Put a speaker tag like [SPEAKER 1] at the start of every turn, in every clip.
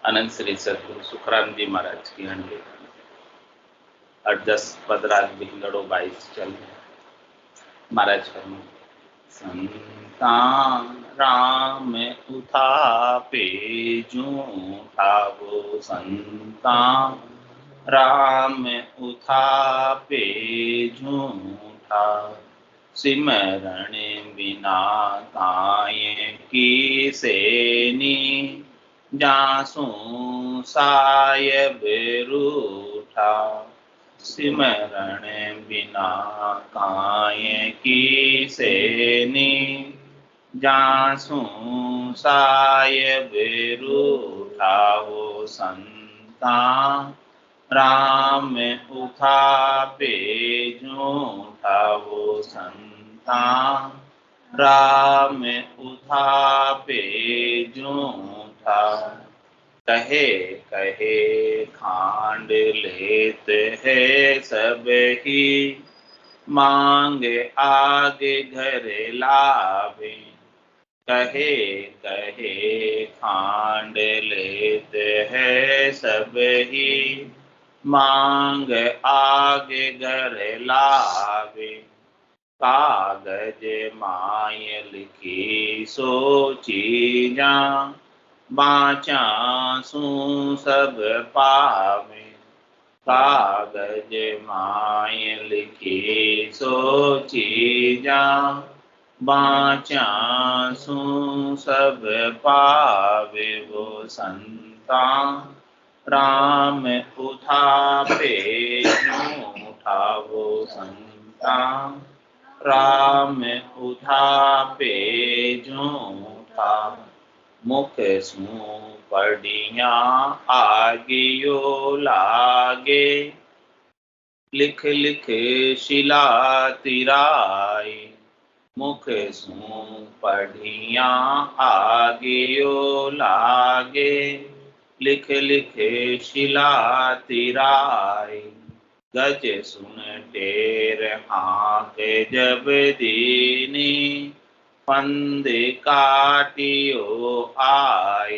[SPEAKER 1] अनंत श्री सतगुरु सुखराम जी महाराज की हंडी 8-10 पदराग बिहलड़ो 22 चल महाराज फरमाते संतान राम उठापे जूठा वो संतान राम उठापे जूठा सिमरण बिना ताये की सेनी जासू सायब रूठा सिमरण बिना काये की सेनी जासू सायब रूठा हो संता राम उठापे जूठा हो संता राम उठापे जूठा कहे कहे खांड लेते है सब ही मांग आगे घर लावे कहे कहे खांड लेते है सब ही मांग आगे घर लावे कागज माय लिखी सोची जा बाचा सू सब पावे कागज माय लिखी सोची जा बाचा सू सब पावे वो संता राम उठापे जूठा वो संता राम उठापे जूठा मुख सू पढ़िया आगियो लागे लिख लिख शिला तिराई मुख सू पढ़िया आगियो लागे लिख लिख शिला तिराई गज सुन टेर आँख जब दीनी फंद काटियो आई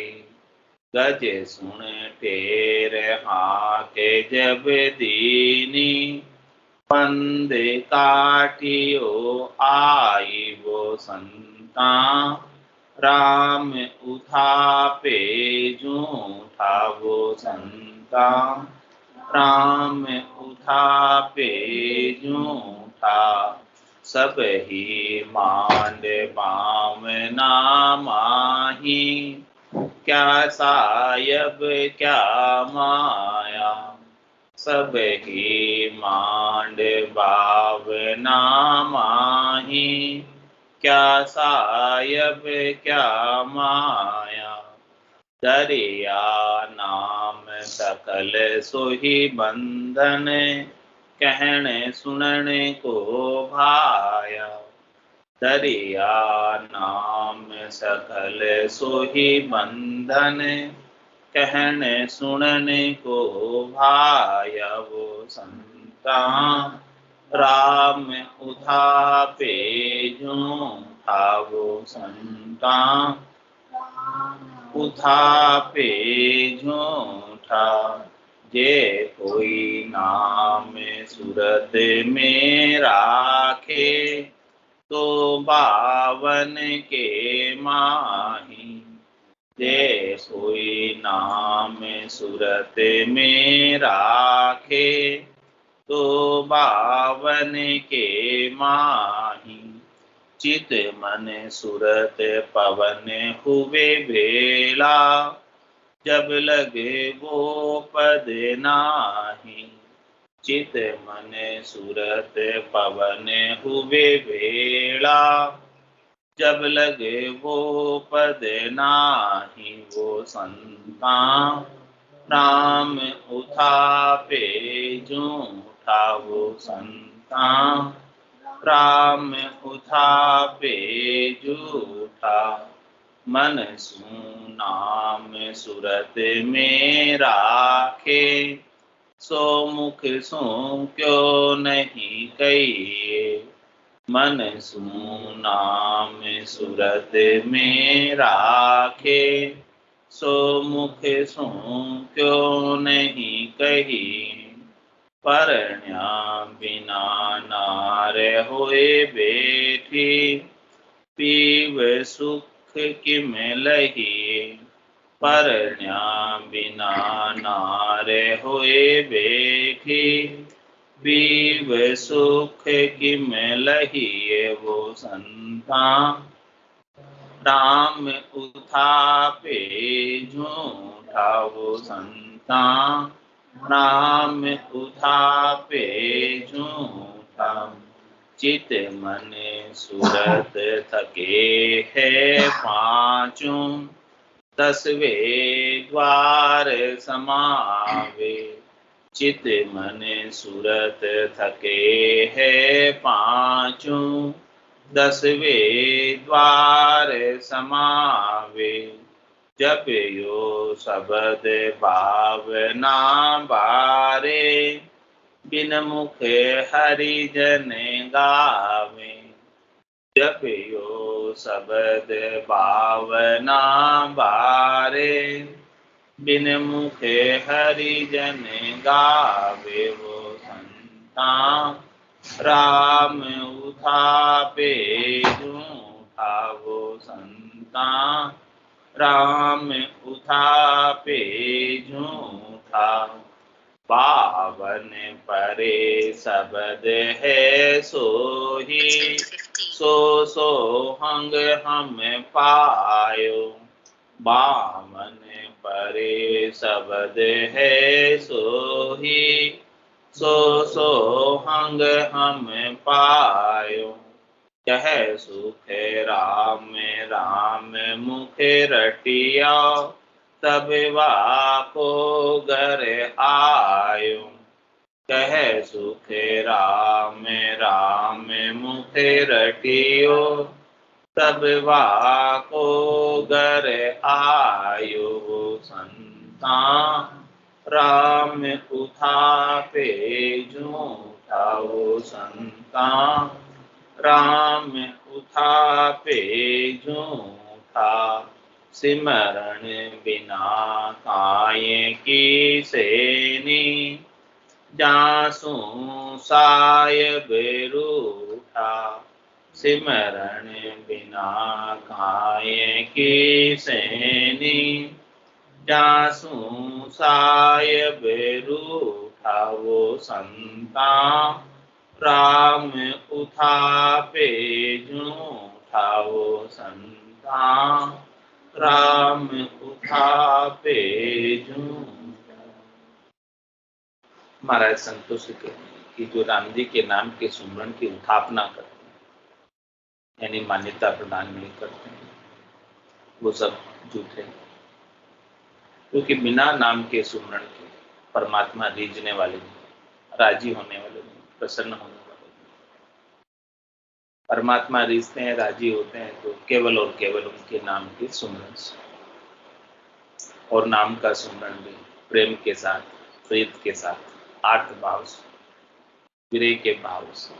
[SPEAKER 1] गज सुन टेर हाथ जब दीनी फंद काटियो आई वो संता राम उठापे जूठा वो संता राम उठापे जूठा सब ही मांड बामना माही क्या सायब क्या माया सब ही मांड बावना माही क्या सायब क्या माया दरिया नाम सकल सोही बंधन कहने सुनने को भाया दरिया नाम सकल सोही बंधन कहने सुनने को भाया वो संता राम उठापे जूठा वो संता उठापे जूठा जे कोई नाम सूरत में राखे तो बावन के माही जे कोई नाम सूरत में राखे तो बावन के माही चित मन सूरत पवन हुए बेला जब लगे वो पद नाही चित मन सूरत पवन हुए बेला जब लगे वो पद नाही वो संता राम उठापे जूठा वो संता राम उठापे जूठा मन सू नाम सूरत में राखे सो मुख सू क्यों नहीं कहिए मन सू नाम सूरत में राखे सो मुखे सो क्यों नहीं कही, परण्या बिना नार होए बैठी, पीव सुख किम लही, परण्या बिना नार होए बैठी, पीव सुख किम लही। वो संता राम उठापे झूठा, वो संता राम उठापे झूठा, चित मन सूरत थके है पांचों, दसवे द्वार समावे, चित मन सूरत थके है पांचों, दसवे द्वार समावे, जपयो शब्द भावना बारे, बिन मुख हरिजन गावे, जपयो शब्द भावना बारे, बिन मुख हरिजन गावे। वो संता राम उठापे झूठा, वो संता राम उठापे झूठा, पावन परे शब्द है सोही, सो सोहंग हम पायो, बामन परे शब्द है सोही, सो सोहंग हम पायो, कह सुख राम राम मुख रटिया, तब वाको घर आयो, कह सुख राम राम मुख रटियो, तब वाको घर आयो, संता राम उठापे झूठा, वो संता राम उठापे झूठा, सिमरण बिना काये की सेनी, जासू सायब रूठा, सिमरण बिना काये की सेनी, जासू सायब रूठा, वो संता राम उठापे झूठा, वो संता राम उठापे झूठा। महाराज संतोष कहते हैं कि जो राम जी के नाम के सुमरण की उठापना करते हैं, यानी मान्यता प्रदान नहीं करते हैं, वो सब झूठे हैं, क्योंकि बिना नाम के सुमरण के परमात्मा रीझने वाले नहीं, राजी होने वाले नहीं, प्रसन्न होने वाले नहीं। परमात्मा रीझते हैं, राजी होते हैं तो केवल और केवल उनके नाम के सुमरण से, और नाम का सुमरण भी प्रेम के साथ, प्रीत के साथ, आर्त भाव से, विरह के भाव से,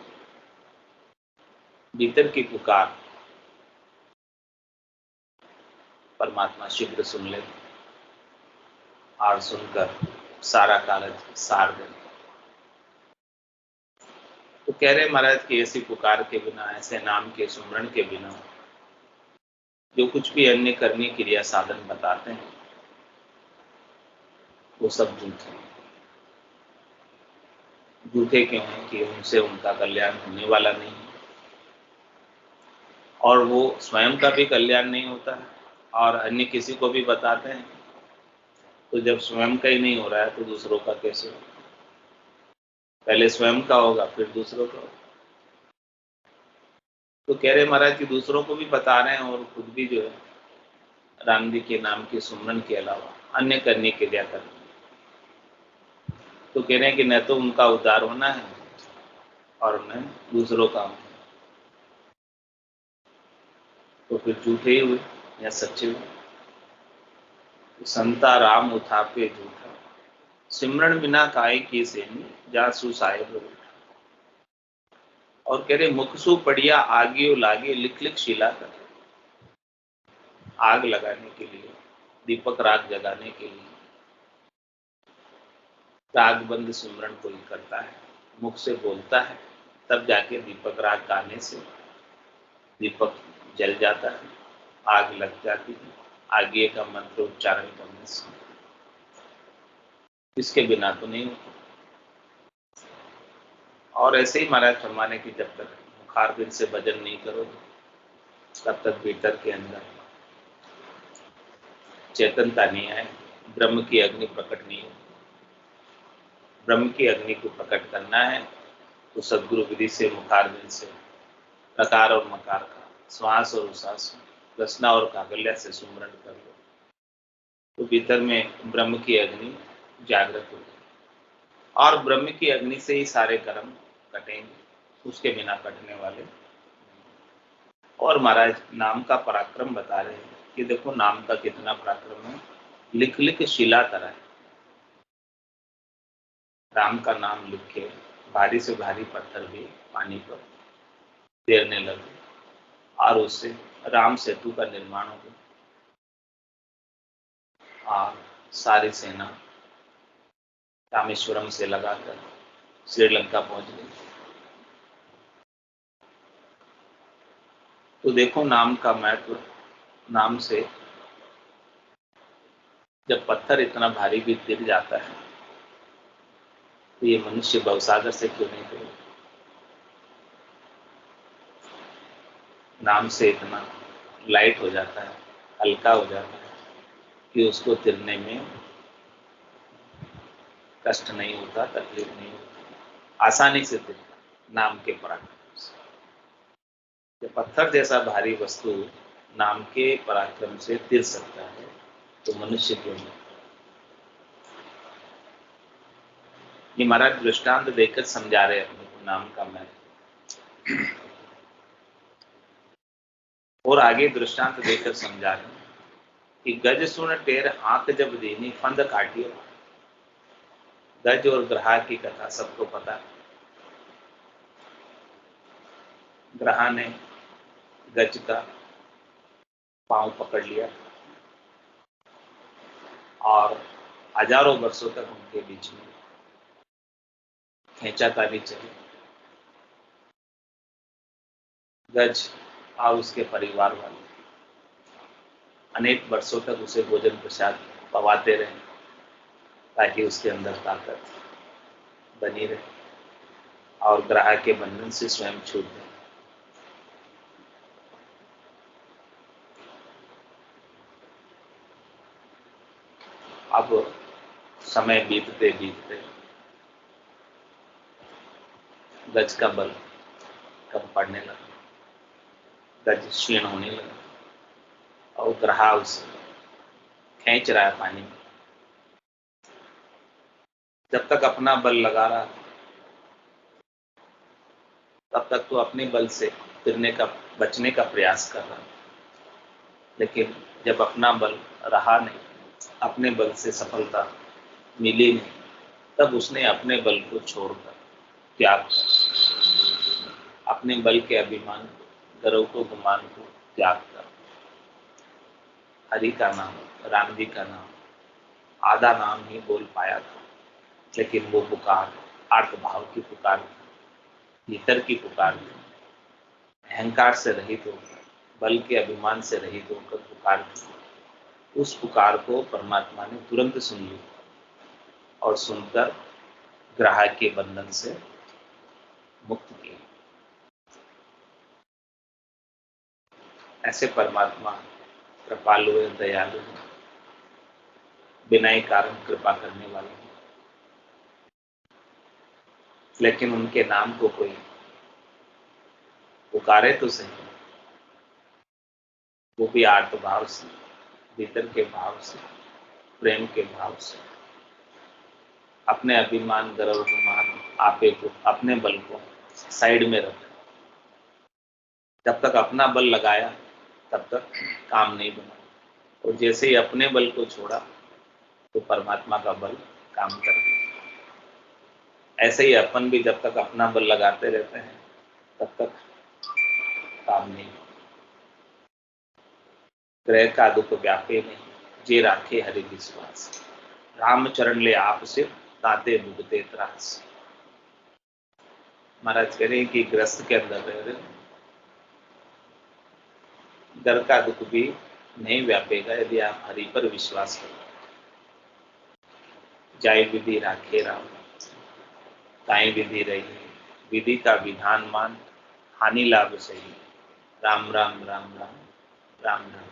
[SPEAKER 1] भीतर की पुकार परमात्मा शीघ्र सुन लेते और सुनकर सारा कार्य सार देते। तो कह रहे महाराज कि ऐसी पुकार के बिना, ऐसे नाम के सुमरण के बिना जो कुछ भी अन्य करनी क्रिया साधन बताते हैं वो सब झूठे हैं। झूठे क्यों हैं कि उनसे उनका कल्याण होने वाला नहीं है, और वो स्वयं का भी कल्याण नहीं होता है, और अन्य किसी को भी बताते हैं तो जब स्वयं का ही नहीं हो रहा है तो दूसरों का कैसे होगा? पहले स्वयं का होगा फिर दूसरों का होगा। तो कह रहे महाराज कि दूसरों को भी बता रहे हैं और खुद भी जो है राम जी के नाम के सुमरन के अलावा अन्य करने के लिए कर रहे हैं। तो कह रहे हैं कि न तो उनका उद्धार होना है और न दूसरों का होना, तो फिर झूठे ही हुए या सच्चे हुए। तो संता राम उठापे झूठा, सिमरन बिना काय की सेनी, जासू साहेब रूठा। और कह रहे मुखसु पड़िया आगियो लागे, लिख लिख शिला कर, आग लगाने के लिए दीपक राग जगाने के लिए रागबंद सिमरन कोई करता है, मुख से बोलता है, तब जाके दीपक राग गाने से दीपक जल जाता है, आग लग जाती है आगे का मंत्र उच्चारण करने से। इसके बिना तो नहीं होता। और ऐसे ही महाराज फरमाने की जब तक मुखार बिन से भजन नहीं करोगे तब तक भीतर के अंदर चेतनता नहीं आए, ब्रह्म की अग्नि प्रकट नहीं हो। ब्रह्म की अग्नि को प्रकट करना है तो सदगुरु विधि से मुखार बिन से प्रकार और मकार का श्वास और उश्वास रचना और काकल्या से सुमरण कर लो तो भीतर में ब्रह्म की अग्नि जागृत होगी और ब्रह्म की अग्नि से ही सारे कर्म कटेंगे, उसके बिना कटने वाले। और महाराज नाम का पराक्रम बता रहे हैं कि देखो नाम का कितना पराक्रम है, लिख लिख शिला तरह है। राम का नाम लिख के भारी से भारी पत्थर भी पानी पर तैरने लगे और उससे राम सेतु का निर्माण हो गया और सारी सेना रामेश्वरम से लगाकर श्रीलंका पहुंच गई। तो देखो नाम का महत्व, नाम से जब पत्थर इतना भारी भी गिर जाता है तो ये मनुष्य भवसागर से क्यों नहीं गिरे। नाम से इतना लाइट हो जाता है, हल्का हो जाता है कि उसको तिरने में कष्ट नहीं होता, तकलीफ नहीं होती, आसानी से तिरता नाम के पराक्रम से। जब पत्थर जैसा भारी वस्तु नाम के पराक्रम से तिर सकता है तो मनुष्य क्यों नहीं। ये महाराज दृष्टांत देकर समझा रहे अपने को नाम का महत्व और आगे दृष्टांत देकर समझा रहे कि गज सुन टेर हाथ जब देनी फंद काटियो। गज और ग्रहा की कथा सबको पता है। ग्रहा ने गज का पांव पकड़ लिया और हजारों वर्षों तक उनके बीच में खींचातानी चली। गज और उसके परिवार वाले अनेक वर्षों तक उसे भोजन प्रसाद पवाते रहे ताकि उसके अंदर ताकत बनी रहे और ग्रह के बंधन से स्वयं छूट गए। अब समय बीतते बीतते गज का बल कम पड़ने लगा, गज क्षीण होने लगा और ग्रह उसे खींच रहा है पानी में। जब तक अपना बल लगा रहा तब तक तो अपने बल से गिरने का बचने का प्रयास कर रहा, लेकिन जब अपना बल रहा नहीं, अपने बल से सफलता मिली नहीं, तब उसने अपने बल को छोड़कर त्याग कर अपने बल के अभिमान गर्व को गुमान को त्याग कर हरि का नाम, राम जी का नाम, आधा नाम ही बोल पाया था, लेकिन वो पुकार आर्त भाव की पुकार थी, भीतर की पुकार थी, अहंकार से रहित होकर, बल के अभिमान से रहित होकर पुकार थी। उस पुकार को परमात्मा ने तुरंत सुन लिया और सुनकर ग्रह के बंधन से मुक्त किया। ऐसे परमात्मा कृपालु है, दयालु है, बिना ही कारण कृपा करने वाले हैं। लेकिन उनके नाम को कोई पुकारे तो सही, वो भी आर्त भाव से, भीतर के भाव से, प्रेम के भाव से, अपने अभिमान गर्व गुमान आपे को, अपने बल को साइड में रख। जब तक अपना बल लगाया तब तक काम नहीं बना और जैसे ही अपने बल को छोड़ा तो परमात्मा का बल काम कर दिया। ऐसे ही अपन भी जब तक अपना बल लगाते रहते हैं तब तक काम नहीं। ग्रह का दुख व्यापे नहीं, जे राखे हरि विश्वास। राम चरण ले आप से ताते भुगते त्रास। महाराज कह रहे हैं कि ग्रस्त के अंदर रह रहे, डर का दुख भी नहीं व्यापेगा यदि आप हरि पर विश्वास करो। जाय विधि राखे राम, ताई विधि रही, विधि का विधान मान, हानि लाभ सही। राम राम राम राम राम राम।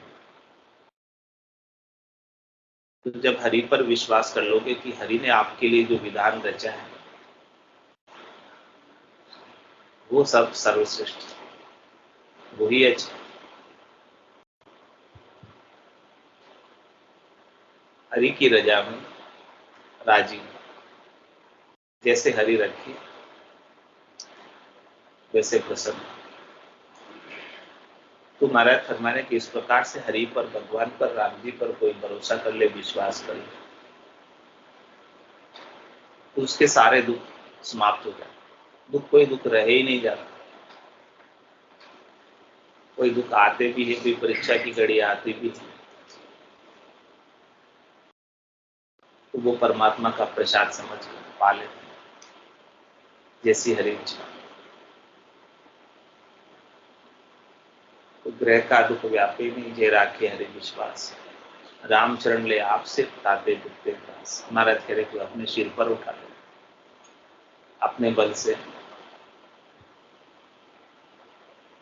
[SPEAKER 1] तो जब हरि पर विश्वास कर लोगे कि हरि ने आपके लिए जो विधान रचा है वो सब सर्वश्रेष्ठ, वही अच्छा। हरि की रजा में राजी, जैसे हरि रखी वैसे प्रसन्न। तो महाराज फरमाने कि इस प्रकार से हरि पर, भगवान पर, राम जी पर कोई भरोसा कर ले, विश्वास कर ले, तो उसके सारे दुख समाप्त हो जाते। दुख, कोई दुख रहे ही नहीं जाता। कोई दुख आते भी है, कोई परीक्षा की घड़ी आती भी है, तो वो परमात्मा का प्रसाद समझ कर पा लेते हैं, जैसी हरि इच्छा। तो ग्रह का दुख व्यापे नहीं, जे राखे हरि विश्वास। रामचरण ले आपसे ताते दुखते त्रास। महाराज कह रहे कि अपने सिर पर उठा ले, अपने बल से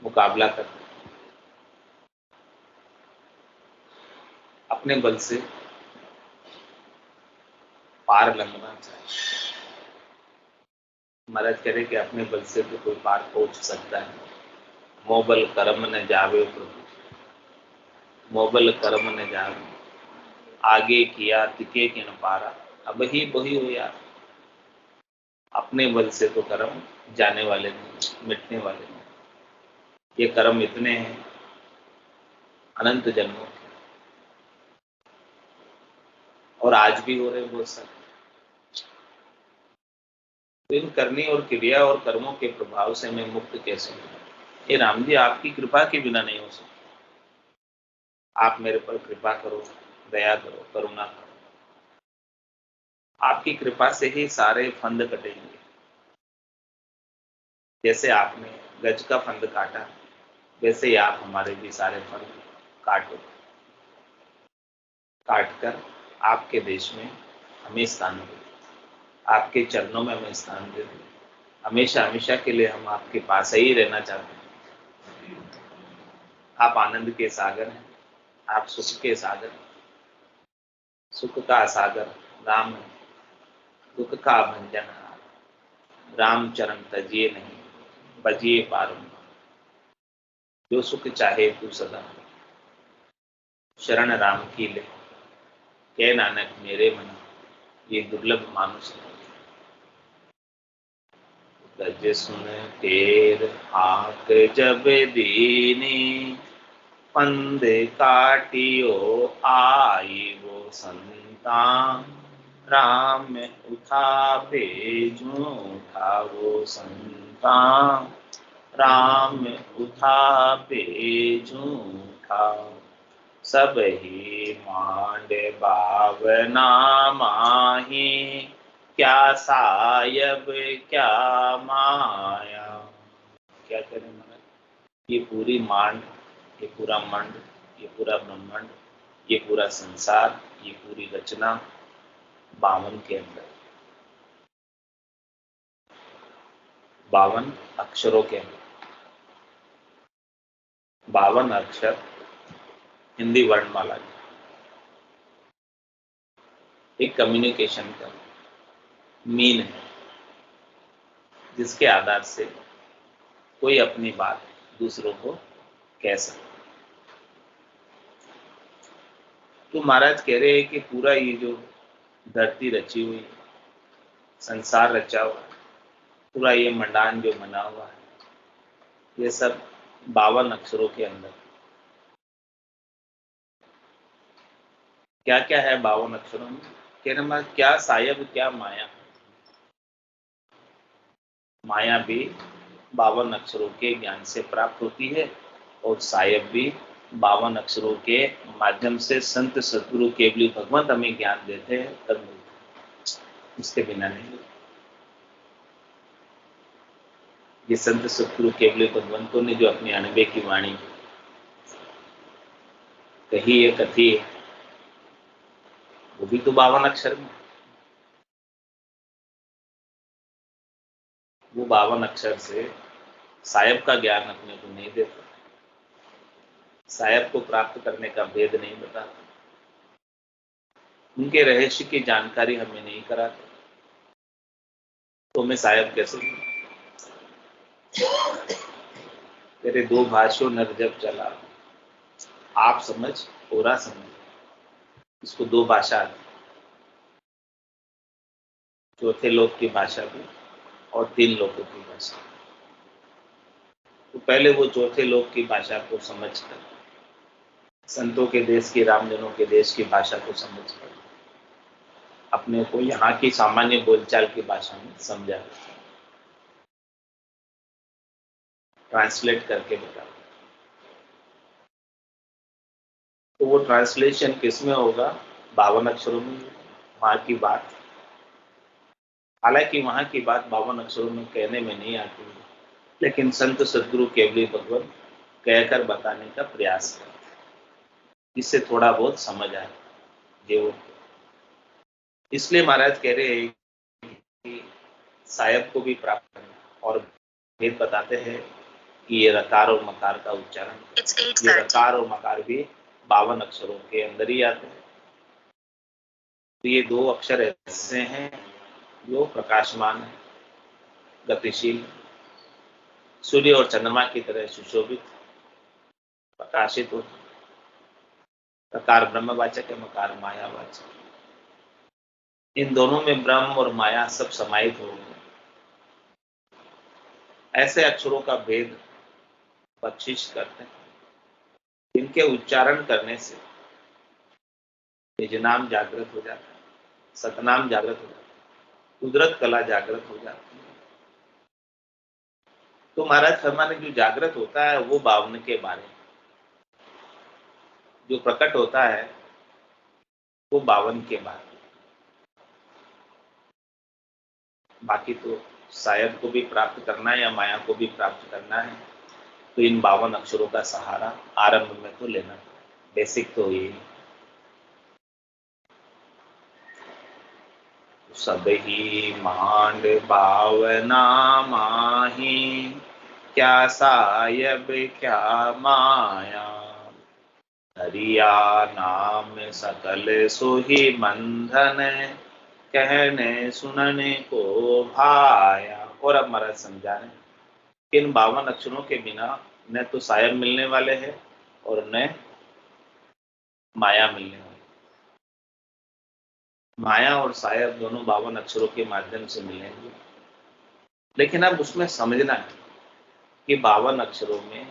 [SPEAKER 1] मुकाबला कर, अपने बल से पार लंघना चाहिए। महाराज कह रहे कि अपने बल से तो कोई पार पहुंच सकता है। मोबल कर्म न जावे प्रभु, मोबल कर्म न जावे, आगे किया तिके किन पारा। अब ही बही हो यार, अपने बल से तो कर्म जाने वाले नहीं, मिटने वाले नहीं। ये कर्म इतने हैं अनंत जन्मों के, और आज भी हो रहे बहुत सारे। तो इन करनी और क्रिया और कर्मों के प्रभाव से मैं मुक्त कैसे हूँ? ये राम जी आपकी कृपा के बिना नहीं हो सकता। आप मेरे पर कृपा करो, दया करो, करुणा करो। आपकी कृपा से ही सारे फंद कटेंगे। जैसे आपने गज का फंद काटा, वैसे ही आप हमारे भी सारे फंद काटो, काट कर आपके देश में हमें स्थान दो, आपके चरणों में हमें स्थान दे दो। हमेशा हमेशा के लिए हम आपके पास ही रहना चाहते हैं। आप आनंद के सागर हैं, आप सुख के सागर, सुख का सागर राम है, दुख का भंजन राम चरण तजिए नहीं, बजिए पारंबार। जो सुख चाहे तू सदा, शरण राम की ले, कह नानक मेरे मन, ये दुर्लभ मानुष है। गज सुन तेर हाथ जब दीनी, फंद काटियो आई वो संतान। राम उठा भेजू था वो संतान, राम उठा भेजू था। सब ही मांड भावना माही, क्या सायब क्या माया। क्या करें महाराज, ये पूरी मांड, ये पूरा मंड, ये पूरा ब्रह्मांड, ये पूरा संसार, ये पूरी रचना 52 के अंदर, 52 अक्षरों के अंदर। 52 अक्षर हिंदी वर्णमाला की एक कम्युनिकेशन का मीन है, जिसके आधार से कोई अपनी बात दूसरों को कह सकता। तो महाराज कह रहे हैं कि पूरा ये जो धरती रची हुई, संसार रचा हुआ, पूरा ये मंडान जो बना हुआ है, ये सब 52 अक्षरों के अंदर। क्या क्या है 52 अक्षरों में? कह रहे क्या सायब क्या माया। माया भी 52 अक्षरों के ज्ञान से प्राप्त होती है, और सायब भी 52 अक्षरों के माध्यम से संत सदगुरु केवली भगवंत हमें ज्ञान देते हैं तब मिलता है, इसके बिना नहीं। ये संत सदगुरु केवली भगवंतों ने जो अपनी अनबे की वाणी कही है, कथी है, वो भी तो 52 अक्षर में। वो 52 अक्षर से साहेब का ज्ञान अपने को नहीं देता, साहेब को प्राप्त करने का भेद नहीं बताता, उनके रहस्य की जानकारी हमें नहीं कराते, तो हमें साहेब कैसे? तेरे दो भाषियों नर जब चला, आप समझ पूरा समझ, इसको दो भाषा, चौथे लोक की भाषा भी और 3 लोकों की भाषा। तो पहले वो चौथे लोक की भाषा को समझकर, संतों के देश की, रामजनों के देश की भाषा को समझकर अपने को यहाँ की सामान्य बोलचाल की भाषा में समझा, ट्रांसलेट करके बता। तो वो ट्रांसलेशन किसमें होगा? 52 अक्षरों में। वहाँ की बात, हालांकि वहाँ की बात 52 अक्षरों में कहने में नहीं आती है, लेकिन संत सदगुरु केवली भगवत कहकर बताने का प्रयास करते, जिससे थोड़ा बहुत समझ आए जीवन। इसलिए महाराज कह रहे हैं कि साहेब को भी प्राप्त करना, और भेद बताते हैं कि ये रकार और मकार का उच्चारण, ये रकार और मकार भी 52 अक्षरों के अंदर ही आते हैं। तो ये 2 अक्षर ऐसे हैं जो प्रकाशमान है, गतिशील, सूर्य और चंद्रमा की तरह सुशोभित, प्रकाशित हो। रकार ब्रह्मवाचक है, मकार मायावाचक। इन दोनों में ब्रह्म और माया सब समाहित हो गए। ऐसे अक्षरों का भेद बख्शिश करते हैं, इनके उच्चारण करने से निज नाम जागृत हो जाता है, सतनाम जागृत हो जाता है, कुदरत कला जागृत हो जाती है। तो महाराज फरमाने जो जागृत होता है वो 52 के बारे में, जो प्रकट होता है वो 52 के बारे में। बाकी तो शायद को भी प्राप्त करना है या माया को भी प्राप्त करना है, तो इन 52 अक्षरों का सहारा आरंभ में तो लेना पड़ेगा, बेसिक तो ये। सब ही मांड भावना माही, क्या सायब क्या माया, हरिया नाम सकल सोही बंधन, कहने सुनने को भाया। और अब महाराज समझा रहे इन 52 अक्षरों के बिना न तो सायब मिलने वाले हैं और न माया मिलने वाले। माया और सायब दोनों 52 अक्षरों के माध्यम से मिलेंगे, लेकिन अब उसमें समझना है कि 52 अक्षरों में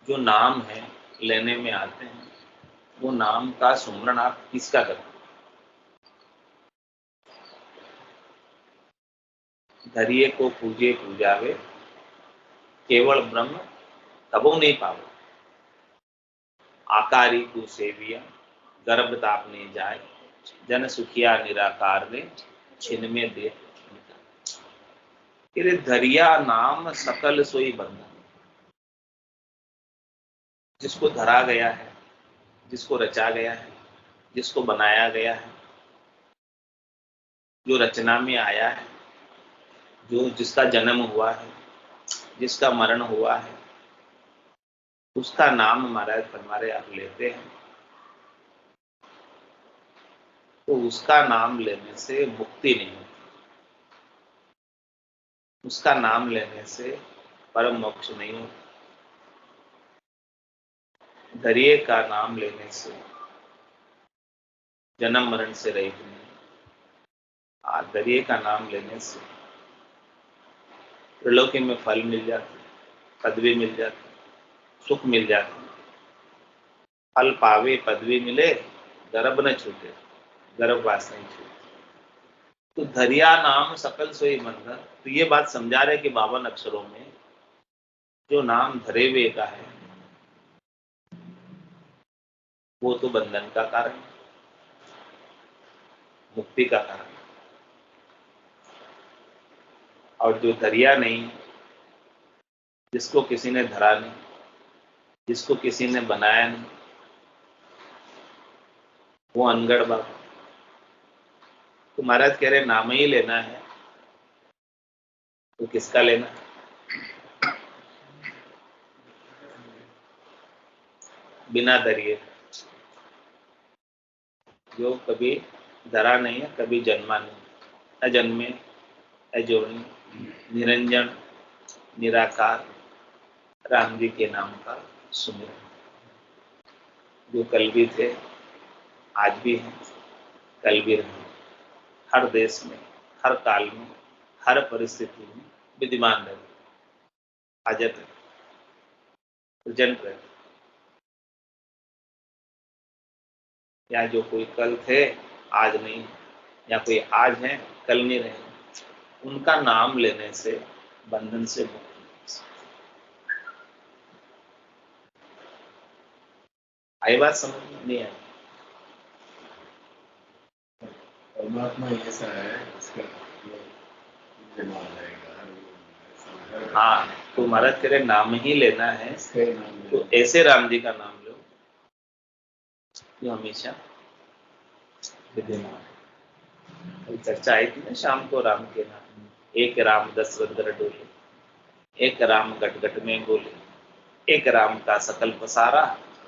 [SPEAKER 1] जो नाम है लेने में आते हैं, वो नाम का सुमरण आप किसका करते हैं? धरिये को पूजे पूजावे, केवल ब्रह्म तबो नहीं पावे, आकारी को सेविया, गर्भ तापने जाए, जन सुखिया निराकार ने छिन में दे। धरिया नाम सकल सोई बंधन, जिसको धरा गया है, जिसको रचा गया है, जिसको बनाया गया है, जो रचना में आया है, जो जिसका जन्म हुआ है, जिसका मरण हुआ है, उसका नाम महाराज फरमारे आप लेते हैं, तो उसका नाम लेने से मुक्ति नहीं होती, उसका नाम लेने से परम मोक्ष नहीं होता। धरिये का नाम लेने से जन्म मरण से रहित नहीं, धरिये का नाम लेने से त्रिलोकी में फल मिल जाते, पदवी मिल जाती, सुख मिल जाती। फल पावे पदवी मिले, गर्भ न छूटे, गर्भवास नहीं छूटे। तो धरिया नाम सकल सोई बंधन, तो ये बात समझा रहे कि 52 अक्षरों में जो नाम धरे हुए का है वो तो बंधन का कारण, मुक्ति का कारण। और जो दरिया नहीं, जिसको किसी ने धरा नहीं, जिसको किसी ने बनाया नहीं, वो अनगढ़ बाबा। तो महाराज कह रहे नाम ही लेना है तो किसका लेना? बिना दरिए, जो कभी धरा नहीं है, कभी जन्मा नहीं, अजन्मे, अजोनी, निरंजन, निराकार राम जी के नाम का सुमिरन, जो कल भी थे, आज भी हैं, कल भी रहेंगे, हर देश में, हर काल में, हर परिस्थिति में विद्यमान रहे, हाजत है, प्रेजेंट रहे। या जो कोई कल थे, आज नहीं, या कोई आज है, कल नहीं रहे, उनका नाम लेने से बंधन से मुक्त। आई बात समझ में नहीं आई?
[SPEAKER 2] परमात्मा ऐसा है, इसका दिमाग रहेगा।
[SPEAKER 1] हाँ, तो महाराज कह रहे नाम ही लेना है, तो ऐसे राम जी का नाम लो जो हमेशा विद्यमान। चर्चा आई थी ना शाम को राम के नाम, एक राम दशरथ घर डोले, एक राम गट गट में बोले, एक राम का सकल पसारा,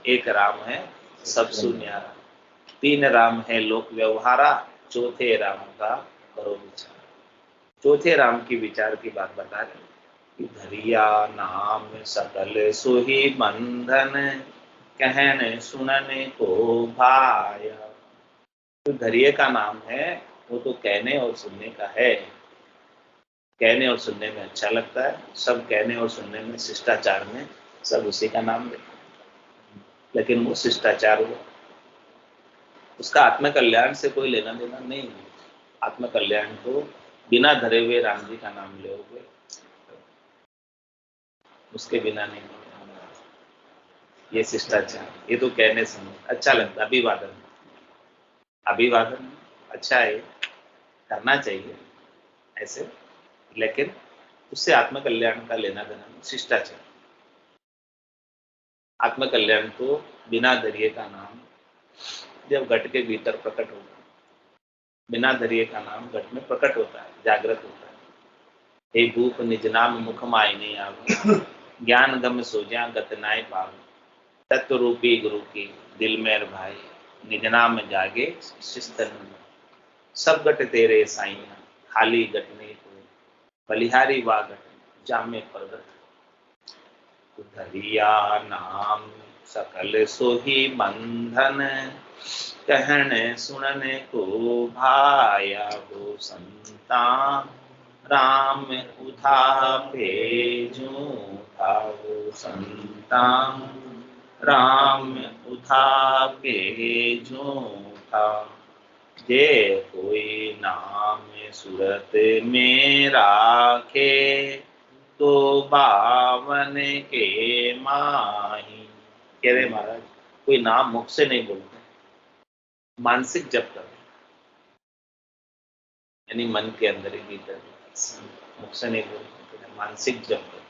[SPEAKER 1] एक राम है सब सुन्यारा, तीन राम है लोक व्यवहारा, चौथे राम का करो विचार। चौथे राम की विचार की बात बता रहे कि धरिया नाम सकल सोही बंधन, कहने सुनने को भाया। तो धरिये का नाम है, वो तो कहने और सुनने का है। कहने और सुनने में अच्छा लगता है, सब कहने और सुनने में, शिष्टाचार में सब उसी का नाम लेते हैं, लेकिन वो शिष्टाचार हुआ, उसका आत्मकल्याण से कोई लेना देना नहीं है। आत्मकल्याण तो बिना धरे हुए राम जी का नाम लोगे, उसके बिना नहीं होगा। ये शिष्टाचार, ये तो कहने सुनने अच्छा लगता है, अभिवादन, अभिवादन अच्छा है, करना चाहिए ऐसे, लेकिन उससे आत्मकल्याण का लेना देना नहीं। शिष्टाचार, आत्मकल्याण तो बिना धैर्य का नाम जब घट के भीतर प्रकट होगा, बिना धैर्य का नाम घट में प्रकट होता है, जागृत होता है। हे भूप निज नाम मुख माय नहीं आवे, ज्ञान गम सोजा गत नाय पावे, तत्व रूपी गुरु की दिल में भाई, निज नाम जागे शिस्तन में। सब गट तेरे साइया, खाली गट नहीं कोई, बलिहारी वा गट जामे परगट। धरिया नाम सकल सोही बंधन, कहने सुनने को भाया, वो संता राम उठा भेजूं था, वो संता राम उठा भेजूं था। जे कोई नाम सूरत में राखे, तो बावन के माही। कह रहे महाराज कोई नाम मुख से नहीं बोलते, मानसिक जप कर, यानी मन के अंदर ही भीतर, मुख से नहीं बोलते, मानसिक जप कर।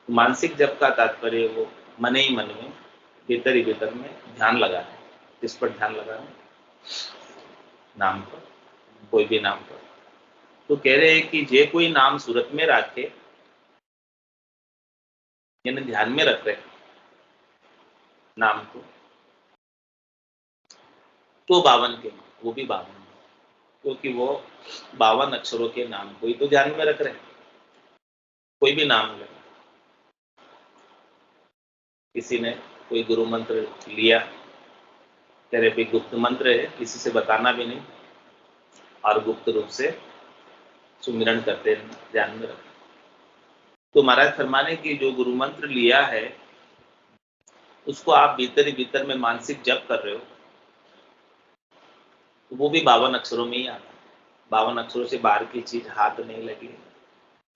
[SPEAKER 1] मानसिक जप का तात्पर्य वो मन ही मन में, भीतर ही भीतर में ध्यान लगाना। किस पर ध्यान लगाना? नाम पर, कोई भी नाम पर। तो कह रहे हैं कि जे कोई नाम सूरत में रखे, यानी ध्यान में रख रहे नाम को, तो 52 के, वो भी 52, क्योंकि वो 52 अक्षरों के नाम को ही तो ध्यान में रख रहे हैं। कोई भी नाम ले, किसी ने कोई गुरु मंत्र लिया, कह रहे भाई गुप्त मंत्र है, किसी से बताना भी नहीं, और गुप्त रूप से सुमिरन करते हैं, ध्यान में रख। तो महाराज फरमाने की जो गुरु मंत्र लिया है, उसको आप भीतर ही भीतर में मानसिक जप कर रहे हो, तो वो भी 52 अक्षरों में ही आता है। 52 अक्षरों से बाहर की चीज हाथ नहीं लगी,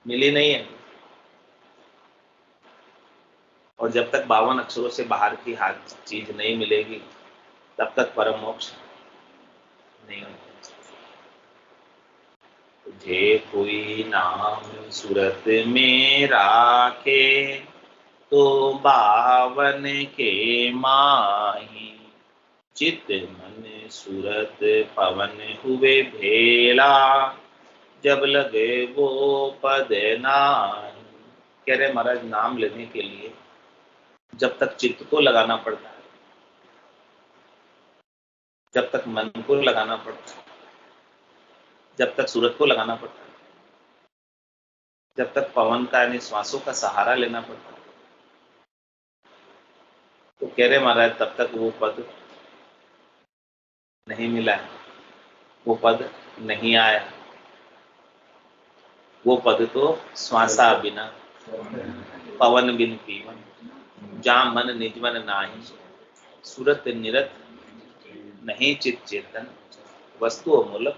[SPEAKER 1] मिली नहीं है। और जब तक 52 अक्षरों से बाहर की हाथ चीज नहीं मिलेगी तब तक परम मोक्ष नहीं होगा। तुझे कोई नाम सूरत में राखे तो 52 के माही, चित मन सूरत पवन हुए भेला, जब लगे वो पद नाही। कह रहे महाराज नाम लेने के लिए जब तक चित्त को लगाना पड़ता है, जब तक मन को लगाना पड़ता है, जब तक सूरत को लगाना पड़ता है, जब तक पवन का यानी श्वासों का सहारा लेना पड़ता है, तो कह रहे महाराज तब तक वो पद नहीं मिला है, वो पद नहीं आया। वो पद तो श्वासा बिना पवन बिन पीवन, जा मन निजमन नाही, सूरत निरत नहीं चित चेतन, वस्तु अमूलक।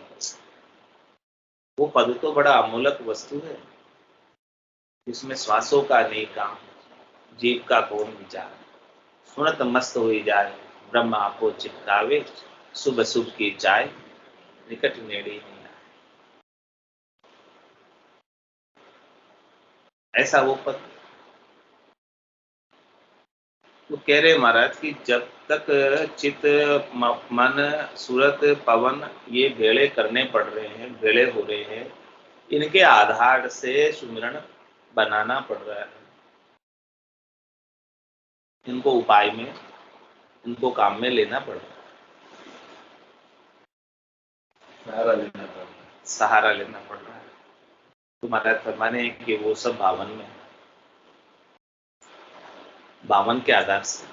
[SPEAKER 1] वो पद तो बड़ा अमूलक वस्तु है, जिसमें श्वासों का नहीं काम, जीव का कौन विचार, सुनत मस्त हुई जाए, ब्रह्म आपो चिपकावे, शुभ शुभ की चाय, निकट नेड़ी नहीं आए। ऐसा वो पद। तो कह रहे महाराज कि जब तक चित मन सूरत पवन ये भेड़े करने पड़ रहे हैं, भेड़े हो रहे हैं, इनके आधार से सुमिरन बनाना पड़ रहा है। इनको उपाय में, इनको काम में लेना पड़ रहा है,
[SPEAKER 2] सहारा लेना पड़ता है।
[SPEAKER 1] सहारा लेना पड़ रहा है। तो महाराज फरमाने हैं कि वो सब 52 में, 52 के आधार से।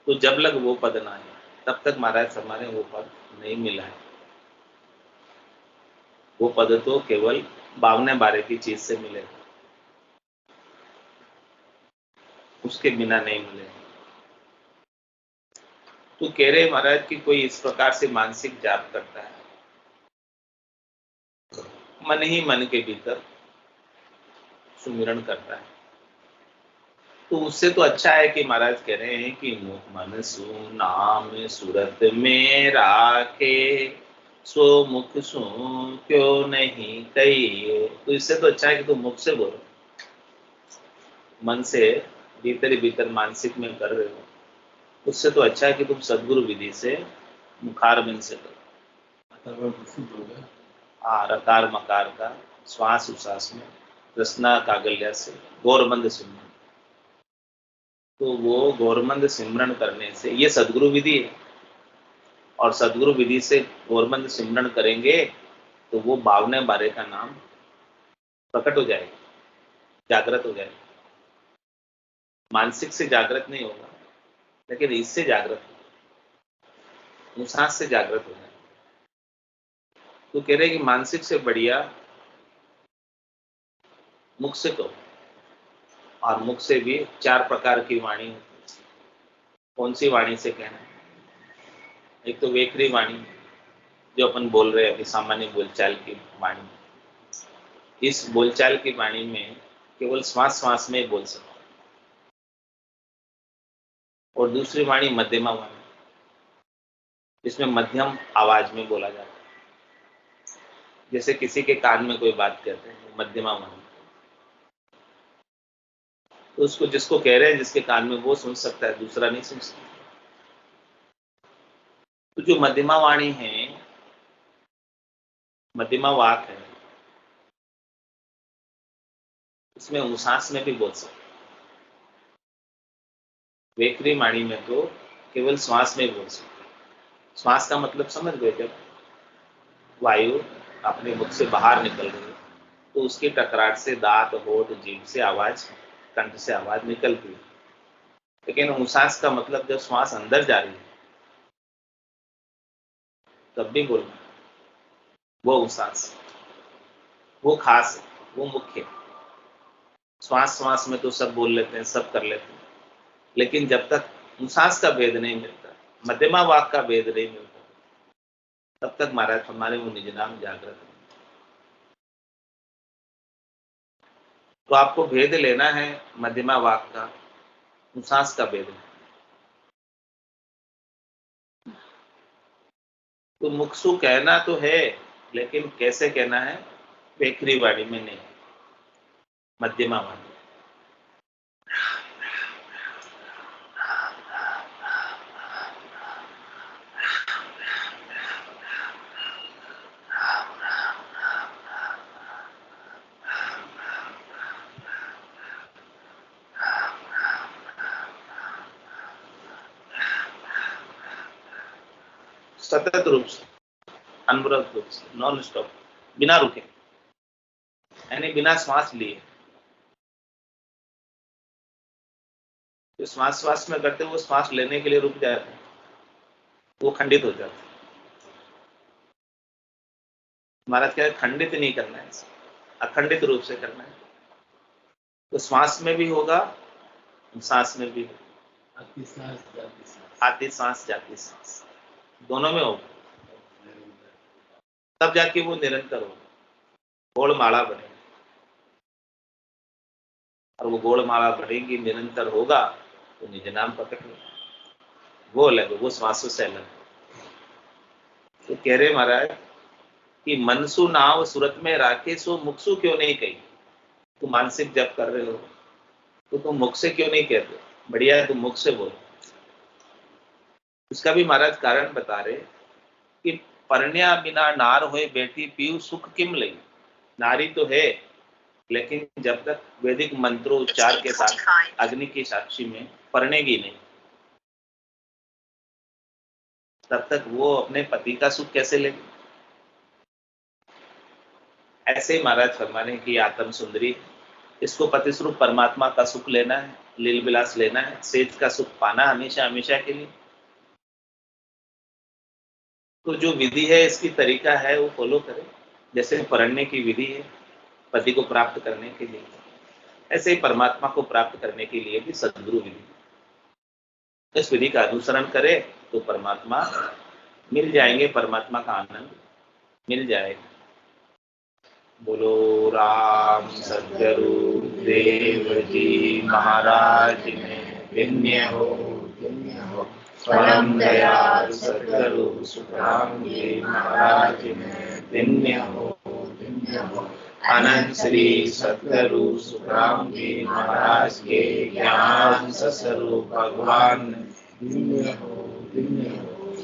[SPEAKER 1] तो जब लग वो पद ना आए तब तक महाराज हमारे वो पद नहीं मिला है। वो पद तो केवल 52 बारे की चीज से मिलेगा, उसके बिना नहीं मिलेगा। तो कह रहे महाराज कि कोई इस प्रकार से मानसिक जाप करता है, मन ही मन के भीतर सुमिरन करता है, तो उससे तो अच्छा है कि महाराज कह रहे हैं कि मन सु नाम सूरत में राखे, सो मुख सु क्यों नहीं कही। तो इससे तो अच्छा है कि तुम मुख से बोलो, मन से भीतर ही भीतर मानसिक में कर रहे हो, उससे तो अच्छा है कि तुम सदगुरु विधि से मुखारबिंद से करो। रकार मकार का श्वास उश्वास में रसना कागल्या से गौरबंद सिमरन। तो वो गौरबंद सिमरन करने से ये सदगुरु विधि है, और सदगुरु विधि से गौरबंद सिमरन करेंगे तो वो 52 बारे का नाम प्रकट हो जाएगा, जागृत हो जाएगा। मानसिक से जागृत नहीं होगा, लेकिन इससे जागृत होगा, सांस से जागृत हो जाएगा। तो कह रहे कि मानसिक से बढ़िया मुख से करो, और मुख से भी 4 प्रकार की वाणी होती है। कौन सी वाणी से कहना है? एक तो वेखरी वाणी, जो अपन बोल रहे हैं अभी सामान्य बोलचाल की वाणी। इस बोलचाल की वाणी में केवल श्वास श्वास में बोल सकते। और दूसरी वाणी मध्यमा वाणी, जिसमें मध्यम आवाज में बोला जाता है, जैसे किसी के कान में कोई बात कहते हैं, मध्यमा वाणी। तो उसको जिसको कह रहे हैं जिसके कान में वो सुन सकता है, दूसरा नहीं सुन सकता। तो जो मध्यमा वाणी है, मध्यमा वाक है, उसमें उसास में भी बोल सकते। वेखरी वाणी में तो केवल श्वास में बोल सकते। श्वास का मतलब समझ गए, जब वायु अपने मुख से बाहर निकल रही है तो उसकी टकराट से दांत, होठ, जीभ से आवाज, कंठ से आवाज निकलती है। लेकिन उसास का मतलब जब श्वास अंदर जा रही है तब भी बोलना, वो उसास, वो खास है, वो मुख्य है। श्वास श्वास में तो सब बोल लेते हैं, सब कर लेते हैं, लेकिन जब तक उसास का भेद नहीं मिलता, मध्यमा वाक का भेद नहीं मिलता, तब तक महाराज हमारे वो निज नाम जागृत है। तो आपको भेद लेना है मध्यमा वाक का, सांस का भेद। तो मुक्सु कहना तो है, लेकिन कैसे कहना है? बेकरी वाणी में नहीं, मध्यमा वाणी। सतत रूप से, अनवरत रूप से, नॉन स्टॉप, बिना रुके, यानी बिना श्वास लिए। जो श्वास में करते वो श्वास लेने के लिए रुक जाते हैं, वो खंडित हो जाता है। महाराज क्या है, खंडित नहीं करना है, अखंडित रूप से करना है। तो श्वास में भी होगा, सांस में भी होगा,
[SPEAKER 2] आती सांस जाती सांस,
[SPEAKER 1] आती सांस जाती सांस, दोनों में होगा, तब जाके वो निरंतर होगा, गोल माला बनेगा। और वो गोल माला बढ़ेगी, निरंतर होगा, तो निज नाम पकड़ लो, वो अलग, वो श्वासों से अलग। तो कह रहे महाराज कि मनसु नाव सूरत में राखे सो मुक्सु क्यों नहीं कही? तुम मानसिक जप कर रहे हो तो तुम मुख से क्यों नहीं कहते? बढ़िया है, तुम मुख से बोलो। इसका भी महाराज कारण बता रहे कि परण्या बिना नार होए बेटी पीऊ सुख किम लई। नारी तो है, लेकिन जब तक वैदिक मंत्रोच्चार के साथ अग्नि की साक्षी में परनेगी नहीं, तब तक वो अपने पति का सुख कैसे लेगी? ऐसे ही महाराज फरमाने की आत्म सुंदरी, इसको पति स्वरूप परमात्मा का सुख लेना है, लील विलास लेना है, सेज का सुख पाना हमेशा हमेशा के लिए। तो जो विधि है, इसकी तरीका है, वो फॉलो करें। जैसे परण्य की विधि है पति को प्राप्त करने के लिए, ऐसे ही परमात्मा को प्राप्त करने के लिए भी सद्गुरु विधि। इस विधि का अनुसरण करें तो परमात्मा मिल जाएंगे, परमात्मा का आनंद मिल जाएगा। बोलो राम सद्गुरु देव जी महाराज में धन्य हो, परम दयाल सद्गुरु सुखराम जी महाराज में धन्य हो। अनंत श्री सद्गुरु सुखराम जी महाराज के ज्ञान स्वरूप भगवान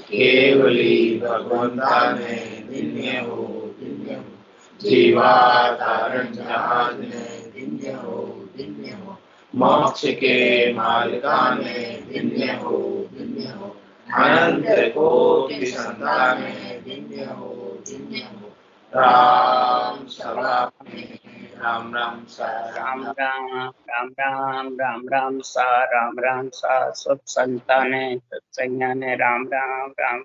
[SPEAKER 1] केवली भगवंता ने धन्य हो, जीवाधारण जहाज ने धन्य हो, मोक्ष के मालिका ने धन्य हो, अनंत कोटि संतान ने धन्य हो। राम सभा में राम राम सा
[SPEAKER 3] राम राम राम राम राम राम सा राम राम सा सब संताने सत्संगाने राम राम राम